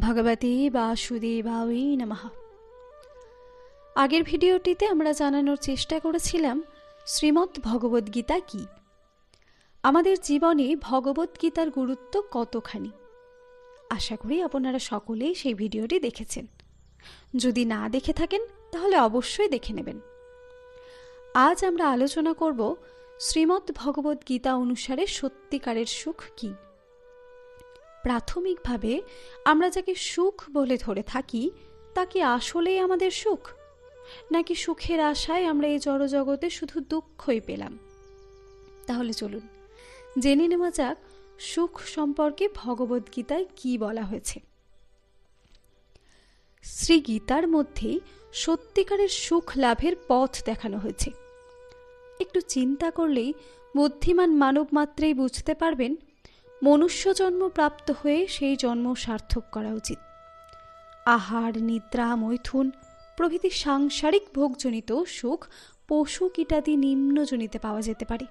ভগবতে বাসুদেবায় নমঃ। আগের ভিডিওটিতে আমরা জানানোর চেষ্টা করেছিলাম শ্রীমদ্ ভগবদ্গীতা কি, আমাদের জীবনে ভগবদ্গীতার গুরুত্ব কতখানি। আশা করি আপনারা সকলেই সেই ভিডিওটি দেখেছেন। যদি না দেখে থাকেন তাহলে অবশ্যই দেখে নেবেন। আজ আমরা আলোচনা করব শ্রীমদ্ ভগবদ্গীতা অনুসারে সত্যিকারের সুখ কি। প্রাথমিকভাবে আমরা যাকে সুখ বলে ধরে থাকি তা কি আসলেই আমাদের সুখ, নাকি সুখের আশায় আমরা এই জড়জগতে শুধু দুঃখই পেলাম? তাহলে চলুন জেনে নেওয়া যাক সুখ সম্পর্কে ভগবদ্গীতায় কি বলা হয়েছে। শ্রী গীতার মধ্যেই সত্যিকারের সুখ লাভের পথ দেখানো হয়েছে। একটু চিন্তা করলেই বুদ্ধিমান মানব মাত্রেই বুঝতে পারবেন মনুষ্য জন্ম প্রাপ্ত হয়ে সেই জন্ম সার্থক করা উচিত। আহার, নিদ্রা, মৈথুন প্রভৃতি সাংসারিক ভোগজনিত সুখ পশু কীটাদি নিম্নজনিতে পাওয়া যেতে পারে।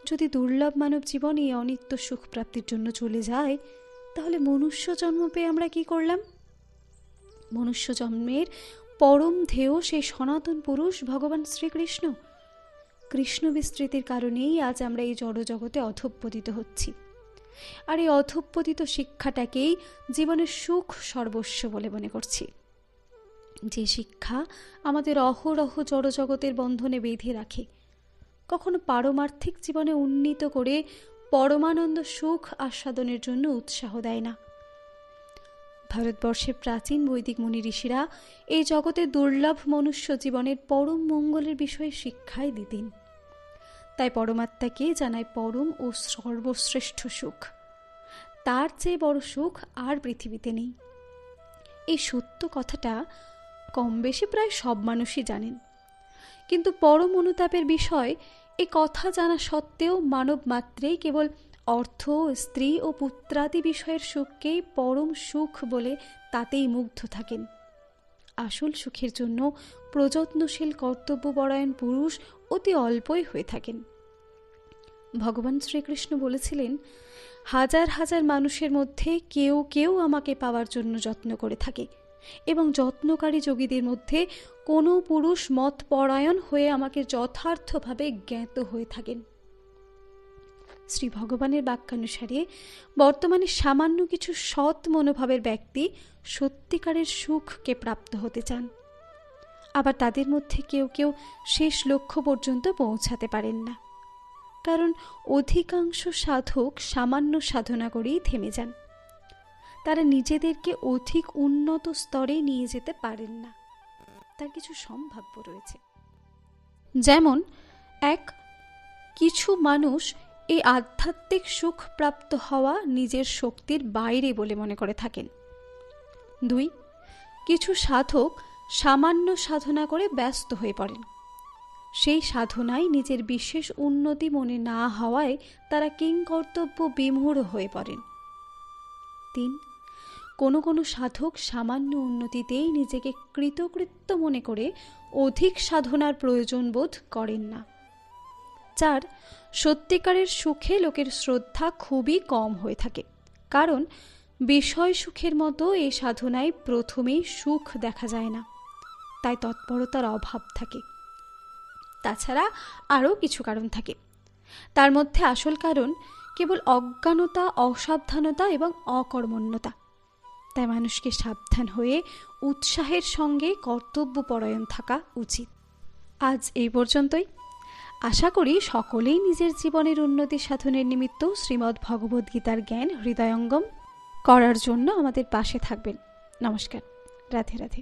যদি দুর্লভ মানব জীবন এই অনিত্য সুখ প্রাপ্তির জন্য চলে যায়, তাহলে মনুষ্য জন্ম পেয়ে আমরা কি করলাম? মনুষ্য জন্মের পরম ধেয় সেই সনাতন পুরুষ ভগবান শ্রীকৃষ্ণ। কৃষ্ণ বিস্মৃতির কারণেই আজ আমরা এই জড়জগতে অধঃপতিত হচ্ছি। আর এই অধঃপতিত শিক্ষাটাকেই জীবনের সুখ সর্বস্ব বলে মনে করছি। যে শিক্ষা আমাদের অহরহ জড়জগতের বন্ধনে বেঁধে রাখে, কখনো পারমার্থিক জীবনে উন্নীত করে পরমানন্দ সুখ আস্বাদনের জন্য উৎসাহ দেয় না। ভারতবর্ষের প্রাচীন বৈদিক মুনি ঋষিরা এই জগতের দুর্লভ মনুষ্য জীবনের পরম মঙ্গলের বিষয়ে শিক্ষাই দিতেন। তাই পরমাত্মাকে জানায় পরম ও সর্বশ্রেষ্ঠ সুখ। তার চেয়ে বড় সুখ আর পৃথিবীতে নেই। এই সত্য কথাটা কম বেশি প্রায় সব মানুষই জানেন, কিন্তু পরম অনুতাপের বিষয় এই কথা জানা সত্ত্বেও মানব মাত্রেই কেবল অর্থ, স্ত্রী ও পুত্রাদি বিষয়ের সুখকেই পরম সুখ বলে তাতেই মুগ্ধ থাকেন। আসল সুখের জন্য প্রযত্নশীল কর্তব্যপরায়ণ পুরুষ অতি অল্পই হয়ে থাকেন। ভগবান শ্রীকৃষ্ণ বলেছিলেন, হাজার হাজার মানুষের মধ্যে কেউ কেউ আমাকে পাওয়ার জন্য যত্ন করে থাকে, এবং যত্নকারী যোগীদের মধ্যে কোনো পুরুষ মতপরায়ণ হয়ে আমাকে যথার্থভাবে জ্ঞাত হয়ে থাকেন। শ্রী ভগবানের বাক্যানুসারে বর্তমানে সামান্য কিছু সৎ মনোভাবের ব্যক্তি সত্যিকারের সুখকে প্রাপ্ত হতে চান। আবার তাদের মধ্যে কেউ কেউ শেষ লক্ষ্য পর্যন্ত পৌঁছাতে পারেন না, কারণ অধিকাংশ সাধক সামান্য সাধনা করেই থেমে যান। তারা নিজেদেরকে অধিক উন্নত স্তরে নিয়ে যেতে পারেন না। তার কিছু সম্ভাব্য রয়েছে। যেমন কিছু মানুষ এই আধ্যাত্মিক সুখ প্রাপ্ত হওয়া নিজের শক্তির বাইরে বলে মনে করে থাকেন। 2, কিছু সাধক সামান্য সাধনা করে ব্যস্ত হয়ে পড়েন। সেই সাধনায় নিজের বিশেষ উন্নতি মনে না হওয়ায় তারা কিংকর্তব্য বিমূঢ় হয়ে পড়েন। 3, কোনো কোনো সাধক সামান্য উন্নতিতেই নিজেকে কৃতকৃত্য মনে করে অধিক সাধনার প্রয়োজন বোধ করেন না। 4, সত্যিকারের সুখে লোকের শ্রদ্ধা খুবই কম হয়ে থাকে, কারণ বিষয় সুখের মতো এই সাধনায় প্রথমেই সুখ দেখা যায় না, তাই তৎপরতার অভাব থাকে। তাছাড়া আরও কিছু কারণ থাকে। তার মধ্যে আসল কারণ কেবল অজ্ঞানতা, অসাবধানতা এবং অকর্মণ্যতা। তাই মানুষকে সাবধান হয়ে উৎসাহের সঙ্গে কর্তব্যপরায়ণ থাকা উচিত। আজ এই পর্যন্তই। আশা করি সকলেই নিজের জীবনের উন্নতি সাধনের নিমিত্ত শ্রীমদ্ ভগবদ্গীতার জ্ঞান হৃদয়ঙ্গম করার জন্য আমাদের পাশে থাকবেন। নমস্কার। রাধে রাধে।